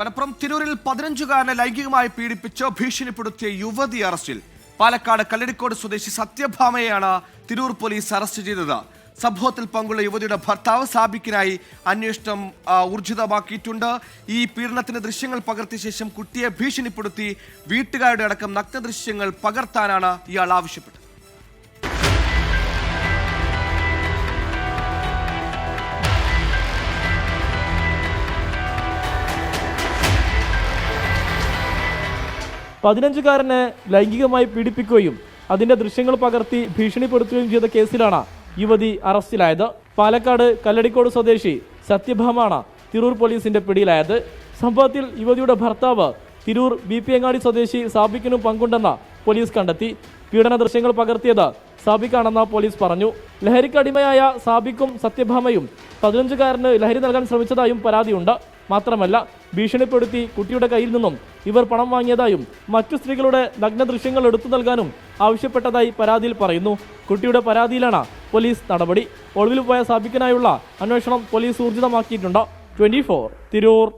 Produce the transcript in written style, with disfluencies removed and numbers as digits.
മലപ്പുറം തിരൂരിൽ 15-കാരനെ ലൈംഗികമായി പീഡിപ്പിച്ച് ഭീഷണിപ്പെടുത്തിയ യുവതി അറസ്റ്റിൽ. പാലക്കാട് കല്ലടിക്കോട് സ്വദേശി സത്യഭാമയെയാണ് തിരൂർ പോലീസ് അറസ്റ്റ് ചെയ്തത്. സംഭവത്തിൽ പങ്കുള്ള യുവതിയുടെ ഭർത്താവ് സാബിക്കിനായി അന്വേഷണം ഊർജിതമാക്കിയിട്ടുണ്ട്. ഈ പീഡനത്തിന്റെ ദൃശ്യങ്ങൾ പകർത്തിയ ശേഷം കുട്ടിയെ ഭീഷണിപ്പെടുത്തി വീട്ടുകാരുടെ അടക്കം നഗ്ന ദൃശ്യങ്ങൾ പകർത്താനാണ് ഇയാൾ ആവശ്യപ്പെട്ടത്. പതിനഞ്ചുകാരനെ ലൈംഗികമായി പീഡിപ്പിക്കുകയും അതിന്റെ ദൃശ്യങ്ങൾ പകർത്തി ഭീഷണിപ്പെടുത്തുകയും ചെയ്ത കേസിലാണ് യുവതി അറസ്റ്റിലായത്. പാലക്കാട് കല്ലടിക്കോട് സ്വദേശി സത്യഭാമാണ് തിരൂർ പോലീസിന്റെ പിടിയിലായത്. സംഭവത്തിൽ യുവതിയുടെ ഭർത്താവ് തിരൂർ BP അങ്ങാടി സ്വദേശി സാബിക്കിനും പങ്കുണ്ടെന്ന് പോലീസ് കണ്ടെത്തി. പീഡന ദൃശ്യങ്ങൾ പകർത്തിയത് സാബിക്കാണെന്ന് പോലീസ് പറഞ്ഞു. ലഹരിക്കടിമയായ സാബിക്കും സത്യഭാമയും 15-കാരന് ലഹരി നൽകാൻ ശ്രമിച്ചതായും പരാതിയുണ്ട്. മാത്രമല്ല, ഭീഷണിപ്പെടുത്തി കുട്ടിയുടെ കയ്യിൽ നിന്നും ഇവർ പണം വാങ്ങിയതായും മറ്റു സ്ത്രീകളുടെ നഗ്ന ദൃശ്യങ്ങൾ എടുത്തു നൽകാനും ആവശ്യപ്പെട്ടതായി പരാതിയിൽ പറയുന്നു. കുട്ടിയുടെ പരാതിയിലാണ് പോലീസ് നടപടി. ഒളിവിൽ പോയ സാബിക്കിനായുള്ള അന്വേഷണം പോലീസ് ഊർജിതമാക്കിയിട്ടുണ്ട്. 24 തിരൂർ.